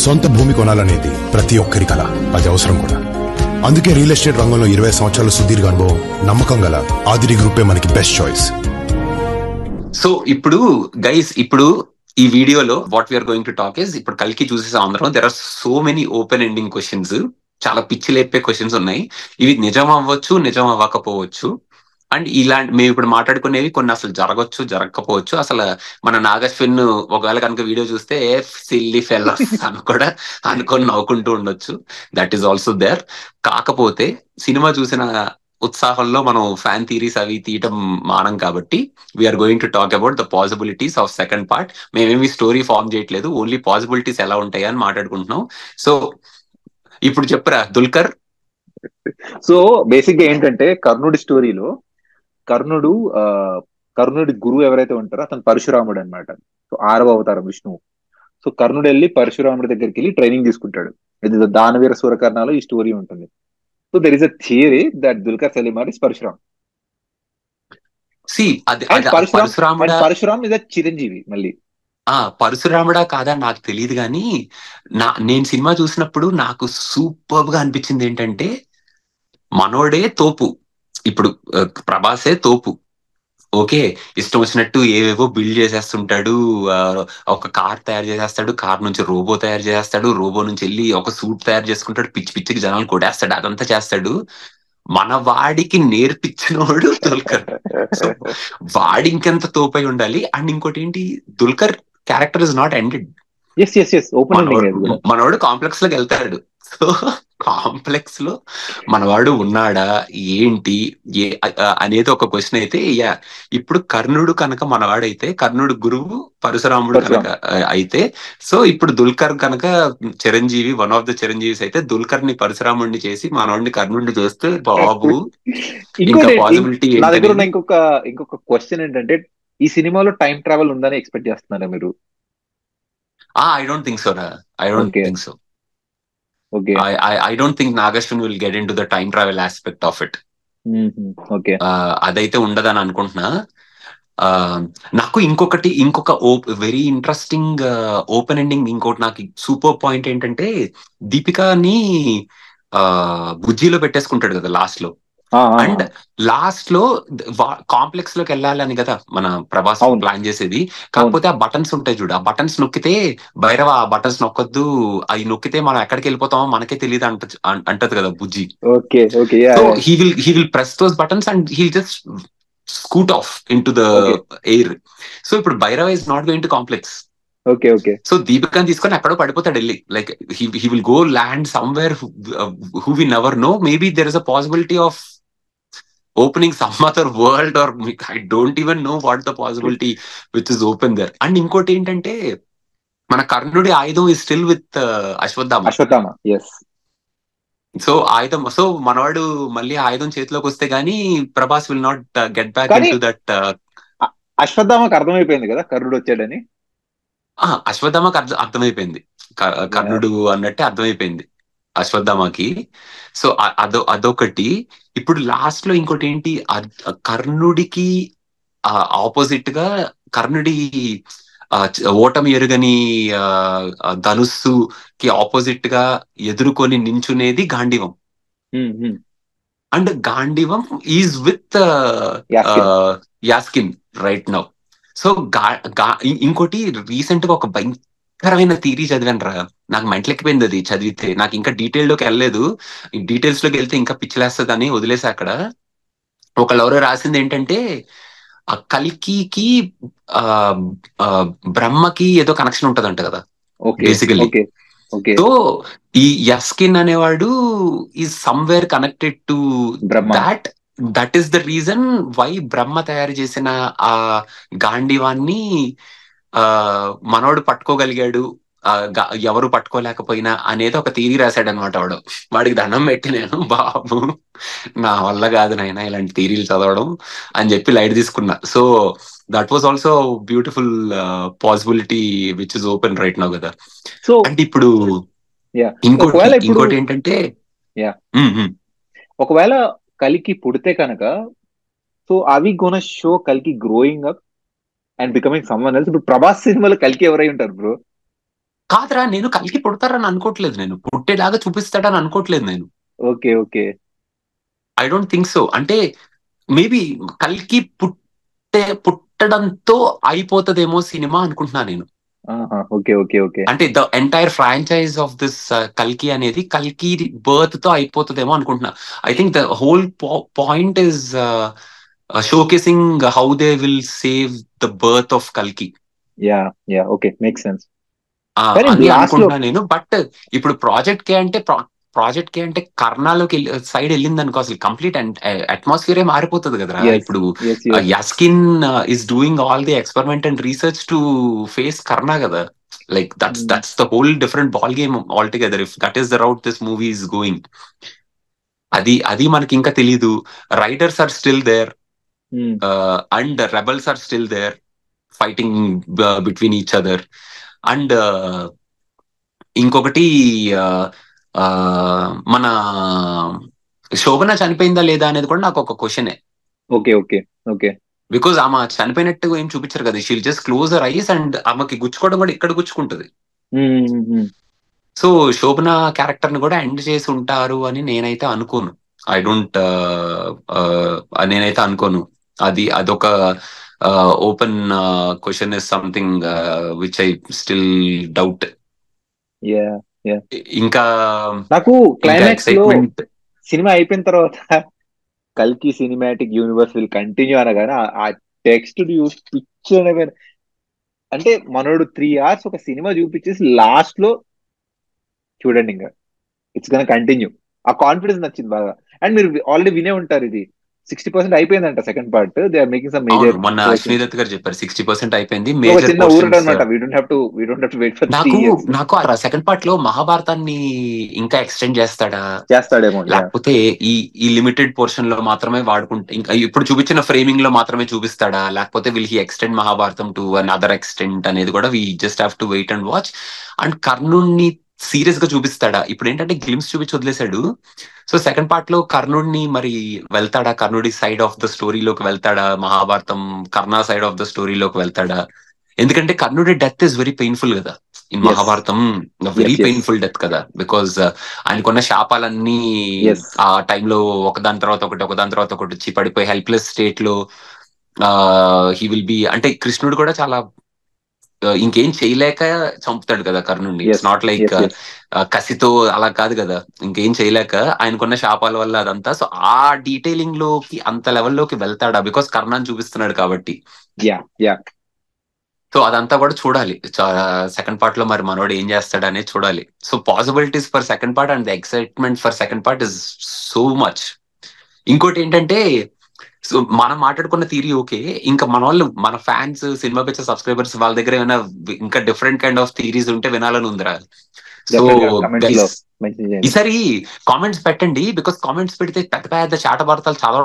సొంత భూమి కొనాలనేది ప్రతి ఒక్కరి కల, అది అవసరం కూడా. అందుకే రియల్ ఎస్టేట్ రంగంలో 20 సంవత్సరాల సుదీర్ఘ అనుభవం, నమ్మకం గల ఆదిరి గ్రూపే మనకి బెస్ట్ చాయిస్. సో ఇప్పుడు గైస్, ఇప్పుడు ఈ వీడియోలో what we are going to talk is, ఇప్పుడు కల్కి చూసేసాం అందరం. There are so many open ending questions, చాలా పిచ్చి లేపే క్వశ్చన్స్ ఉన్నాయి. ఇవి నిజం అవ్వచ్చు, నిజం అవ్వకపోవచ్చు. అండ్ ఇలాంటి మేము ఇప్పుడు మాట్లాడుకునేవి కొన్ని అసలు జరగచ్చు, జరగకపోవచ్చు. అసలు మన నాగశ్విన్ ఒకవేళ కనుక వీడియో చూస్తే సిల్లీ ఫెల్లర్స్ అని కూడా అనుకొని నవ్వుకుంటూ ఉండొచ్చు. That is also there. కాకపోతే సినిమా చూసిన ఉత్సాహంలో మనం ఫ్యాన్ థీరీస్ అవి తీయటం మానం కాబట్టి we are going to talk about the possibilities of second part. మేమేమి స్టోరీ ఫార్మ్ చేయట్లేదు, ఓన్లీ పాసిబిలిటీస్ ఎలా ఉంటాయి అని మాట్లాడుకుంటున్నాం. సో ఇప్పుడు చెప్పురా దుల్కర్. సో బేసిక్ గా ఏంటంటే, కర్ణుడి స్టోరీలో కర్ణుడి గురువు ఎవరైతే ఉంటారో అతను పరశురాముడు అనమాట. సో 6వ అవతారం విష్ణువు. సో కర్ణుడు వెళ్ళి పరశురాముడి దగ్గరికి వెళ్ళి ట్రైనింగ్ తీసుకుంటాడు. ఇది దానవీర సూరకర్ణలో ఈ స్టోరీ ఉంటుంది. So there is a theory that Dulquer Salmaan is Parashuram. Parashuram is Chiranjeevi మళ్ళీ. పరశురాముడా కాదా నాకు తెలియదు, కానీ నేను సినిమా చూసినప్పుడు నాకు సూపర్ గా అనిపించింది ఏంటంటే, మనోడే తోపు. ఇప్పుడు ప్రభాసే తోపు. ఓకే, ఇష్టం వచ్చినట్టు ఏవేవో బిల్డ్ చేసేస్తుంటాడు. ఒక కార్ తయారు చేసేస్తాడు, కార్ నుంచి రోబో తయారు చేసేస్తాడు, రోబో నుంచి వెళ్ళి ఒక సూట్ తయారు చేసుకుంటాడు, పిచ్చి పిచ్చికి జనాలు కొట్టేస్తాడు, అదంతా చేస్తాడు. మన వాడికి నేర్పించినోడు దుల్కర్. సో వాడి ఇంకెంత తోపై ఉండాలి. అండ్ ఇంకోటి ఏంటి, Dulquer character is not ended. మనవాడు కాంప్లెక్స్ లోకి వెళ్తాడు. సో కాంప్లెక్స్ లో మనవాడు ఉన్నాడా ఏంటి అనేది ఒక క్వశ్చన్ అయితే. ఇప్పుడు కర్ణుడు కనుక మనవాడైతే, కర్ణుడు గురువు పరశురాముడు కనుక అయితే, సో ఇప్పుడు దుల్కర్ కనుక Chiranjeevi, one of the Chiranjeevi's అయితే, దుల్కర్ ని పరశురాముడిని చేసి మనవాడిని కర్ణుడిని చేస్తే బాబు ఇంకా పాసిబిలిటీ. ఇంకొక క్వశ్చన్ ఏంటంటే, ఈ సినిమాలో టైం ట్రావెల్ ఉందని ఎక్స్పెక్ట్ చేస్తున్నారా మీరు? I don't think so. I don't think so. Okay. I don't think Nagashwin will get into the time travel aspect of it. Okay. అదైతే ఉండదని అనుకుంటున్నా. నాకు ఇంకొక వెరీ ఇంట్రెస్టింగ్ ఓపెన్ ఎండింగ్, ఇంకోటి నాకు సూపర్ పాయింట్ ఏంటంటే, దీపికాని బుజ్జిలో పెట్టేసుకుంటాడు కదా లాస్ట్ లో. అండ్ లాస్ట్ లో కాంప్లెక్స్ లోకి వెళ్ళాలని కదా మన ప్రభాస్ ప్లాన్ చేసేది. కాకపోతే ఆ బటన్స్ ఉంటాయి చూడు, ఆ బటన్స్ నొక్కితే భైరవ ఆ బటన్స్ నొక్కొద్దు, అవి నొక్కితే మనం ఎక్కడికి వెళ్ళిపోతామో మనకే తెలియదు అంటది కదా బుజ్జి. So he will press those buttons and he just scoot off into the air. So ఇప్పుడు Bhairava is not going to complex. So దీపికాని తీసుకొని ఎక్కడో పడిపోతాడు వెళ్ళి, like he will go land somewhere who we never know. Maybe there is a possibility of opening some other world, or I don't even know what the possibility which is open there. And ఇంకోటి ఏంటంటే, మన కర్ణుడి ఆయుధం is still with Ashwatthama. yes. So ఆయుధం, so మనవాడు మళ్ళీ ఆయుధం చేతిలోకి వస్తే గానీ Prabhas will not get back into that. అశ్వత్థామకు అర్థమైపోయింది కదా కర్ణుడు వచ్చాడని. అశ్వత్థామకు అర్థమైపోయింది, కర్ణుడు అన్నట్టే అర్థమైపోయింది అశ్వత్థామకి. సో అదొకటి. ఇప్పుడు లాస్ట్ లో ఇంకోటి ఏంటి, కర్ణుడికి ఆపోజిట్ గా, కర్ణుడి ఓటమి ఎరుగని ధనుస్సుకి ఆపోజిట్ గా ఎదుర్కొని నించునేది గాంధీవం. అండ్ గాంధీవం is with Yaskin right now. So ఇంకోటి రీసెంట్ గా ఒక భయంకరమైన థీరీ చదివాను రా, నాకు మెంటలెక్కిపోయింది అది చదివితే. నాకు ఇంకా డీటెయిల్ లోకి వెళ్ళలేదు, డీటెయిల్స్ లోకి వెళ్తే ఇంకా పిచ్చిలేస్తుంది అని వదిలేసి. అక్కడ ఒకళ్ళెవరో రాసింది ఏంటంటే, ఆ కల్కికి బ్రహ్మకి ఏదో కనెక్షన్ ఉంటదంట కదా బేసికలీ. సో ఈ యస్కిన్ అనేవాడు is somewhere connected to that. That is the reason why Brahma తయారు చేసిన ఆ గాంధీవాన్ని మనోడు పట్టుకోగలిగాడు, ఎవరు పట్టుకోలేకపోయినా అనేది ఒక థియరీ రాశాడు అనమాట వాడు. వాడికి దండం పెట్టి నేను, బాబు నా వల్ల కాదు నాయన ఇలాంటి థియరీలు చదవడం అని చెప్పి లైట్ తీసుకున్నా. So that was also beautiful possibility which is open right now కదా. సో అంటే ఇప్పుడు ఇంకోటి ఏంటంటే, ఒకవేళ కలికి పుడితే కనుక, సో అవి గోన షో కలికి growing up and becoming someone else. ఇప్పుడు ప్రభాస్ సినిమాలో కలికి ఎవరై ఉంటారు బ్రో? కాదురా, నేను కల్కి పుడతారని అనుకోవట్లేదు, నేను పుట్టేలాగా చూపిస్తాడని అనుకోవట్లేదు నేను. Okay okay I don't think so. అంటే మేబీ కల్కి పుట్టడంతో అయిపోతుందేమో సినిమా అనుకుంటున్నా నేను. ఓకే ఓకే ఓకే అంటే the entire franchise of this కల్కి అనేది కల్కి బర్త్ తో అయిపోతుందేమో అనుకుంటున్నా. I think the whole point is showcasing how they will save the birth of కల్కి yeah yeah okay make sense. కానీ అని లాస్ట్ లో అనుకుంటున్నా నేను. బట్ ఇప్పుడు ప్రాజెక్ట్ కే అంటే కర్ణాలోకి సైడ్ వెళ్ళింది అనుకో, అసలు కంప్లీట్ అట్మాస్ఫియర్ మారిపోతుంది కదరా. ఇప్పుడు yes yes Yaskin is doing all the experiment and research to face Karna కదా. Like that's the whole different ball game altogether if that is the route this movie is going. అది మనకి ఇంకా తెలీదు. Riders are still there and rebels are still there fighting between each other. And ఇంకొకటి మన శోభన చనిపోయిందా లేదా అనేది కూడా నాకు ఒక క్వశ్చనే. ఓకే ఓకే ఓకే బికాజ్ ఆమె చనిపోయినట్టు ఏం చూపించారు కదా. She'll just close her ice and ఆమెకి గుచ్చుకోవడం కూడా ఇక్కడ గుచ్చుకుంటది. సో శోభన క్యారెక్టర్ ని కూడా ఎండ్ చేసి ఉంటారు అని నేనైతే అనుకోను. ఐ డోంట్ నేనైతే అనుకోను. అదొక open question is something which I still doubt. Yeah yeah ఇంకా నాకు క్లైమాక్స్ లో ఎక్సైట్మెంట్ సినిమా అయిపోయిన తర్వాత కల్కి సినిమాటిక్ యూనివర్స్ విల్ కంటిన్యూ అనగానే ఆ టెక్స్ట్ చూసి పిచ్చి అనగానే, అంటే మనోడు 3 hours ఒక సినిమా చూపించేసి లాస్ట్ లో చూడండి ఇంకా ఇట్స్ గన్ కంటిన్యూ. ఆ కాన్ఫిడెన్స్ నచ్చింది బాగా. అండ్ మీరు ఆల్రెడీ వినే ఉంటారు, ఇది 60% అయిపోయిందంట second part. They are making some major. మొన్న అశ్విని దత్ గారు చెప్పారు 60% అయిపోయింది. ఒక మేజర్ చిన్న ఊరట అనమాట. We don't have to wait for 3 years. నాకు సెకండ్ పార్ట్ లో మహాభారతాన్ని ఇంకా ఎక్స్టెండ్ చేస్తాడేమో. లేకపోతే ఈ లిమిటెడ్ పోర్షన్ లో మాత్రమే వాడుకుంటే, ఇంకా ఇప్పుడు చూపించిన ఫ్రేమింగ్ లో మాత్రమే చూపిస్తాడా, లేకపోతే విల్ హీ ఎక్స్టెండ్ మహాభారతం టు అన్ అదర్ ఎక్స్టెంట్ అనేది కూడా we just have to wait and watch. And కర్ణుడిని సీరియస్ గా చూపిస్తాడా. ఇప్పుడు ఏంటంటే గ్లిమ్స్ చూపించి వదిలేశాడు. సో సెకండ్ పార్ట్ లో కర్ణుడిని మరి వెళ్తాడా, కర్ణుడి సైడ్ ఆఫ్ ద స్టోరీలోకి వెళ్తాడా, మహాభారతం కర్ణ సైడ్ ఆఫ్ ద స్టోరీలోకి వెళ్తాడా. ఎందుకంటే కర్ణుడి డెత్ ఇస్ వెరీ పెయిన్ఫుల్ కదా ఇన్ మహాభారతం. వెరీ పెయిన్ఫుల్ డెత్ కదా. బికాజ్ ఆయనకున్న శాపాలన్నీ ఆ టైంలో ఒకదాని తర్వాత ఒకటి వచ్చి పడిపోయి హెల్ప్లెస్ స్టేట్ లో హీ విల్ బి. అంటే కృష్ణుడు కూడా చాలా ఇంకేం చేయలేక చంపుతాడు కదా కర్ణుడిని. ఇట్స్ నాట్ లైక్ కసితో అలా కాదు కదా. ఇంకేం చేయలేక ఆయనకున్న శాపాల వల్ల అదంతా. సో ఆ డీటెయిలింగ్ లోకి అంత లెవెల్లోకి వెళ్తాడా, బికాస్ కర్ణాన్ని చూపిస్తున్నాడు కాబట్టి. సో అదంతా కూడా చూడాలి సెకండ్ పార్ట్ లో. మరి మనోడు ఏం చేస్తాడు అనేది చూడాలి. So possibilities for second part and the excitement for second part is so much. ఇంకోటి ఏంటంటే, సో మనం మాట్లాడుకున్న థియరీ ఓకే, ఇంకా మన ఫ్యాన్స్, సినిమా పిచ్చ సబ్స్క్రైబర్స్ వాళ్ళ దగ్గర ఏమైనా ఇంకా డిఫరెంట్ కైండ్ ఆఫ్ థియరీస్ ఉంటే వినాలని ఉందిరా. సో ఈసారి కామెంట్స్ పెట్టండి. బికాస్ కామెంట్స్ పెడితే పెద్ద పెద్ద చాటభారతాలు చాలా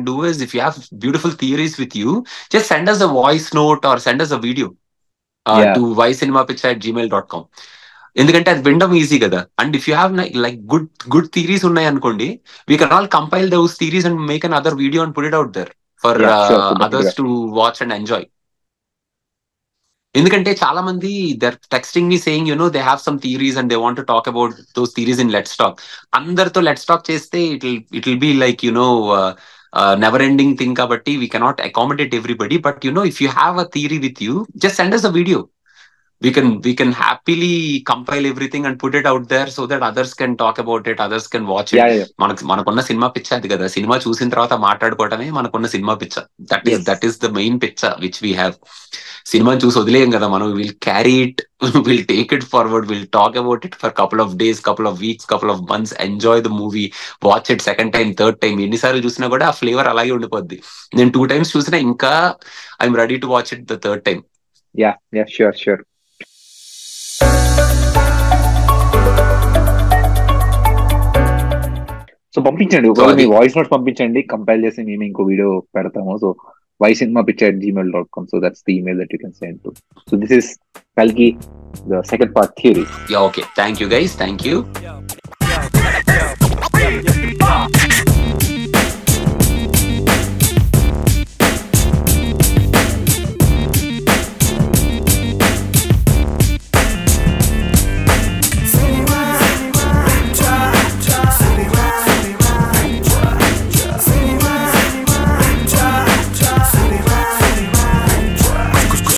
do is, if you have beautiful theories with you, just send us a voice note or send us a video to ycinemapitch@gmail.com. ఎందుకంటే అది వినడం ఈజీ కదా. And if you have like good theories ఉన్నాయి అనుకోండి, we can all compile those theories and make an other video and put it out there for others to watch and enjoy. ఎందుకంటే చాలా మంది there texting me saying they have some theories and they want to talk about those theories in let's talk. అందరితో let's talk చేస్తే it will be like never ending thing. కాబట్టి we cannot accommodate everybody. But if you have a theory with you, just send us a video. We can happily compile everything and put it out there so that others can talk about it, others can watch it. మనకున్న cinema పిచ్చ అది కదా. Cinema చూసిన తర్వాత మాట్లాడుకోవటమే మనకున్న cinema పిచ్చ. That is the main పిచ్చ which we have. సినిమాని చూసి వదిలేయం కదా మనం. Will carry it, will take it forward, will talk about it for couple of days, couple of weeks, couple of months, enjoy the movie, watch it second time, third time. ఎన్నిసార్లు చూసినా కూడా ఆ flavour అలాగే ఉండిపోద్ది. నేను 2 times చూసినా ఇంకా I'm ready to watch it the third time. Sure. So పంపించండి, ఒకవేళ మీ వాయిస్ నోట్స్ పంపించండి, కంపైల్ చేసి మేము ఇంకో వీడియో పెడతాము. So ycinemapitch@gmail.com. So that's the email that you can send to. So this is Kalki, the second part theory. Okay. Thank you guys. Thank you.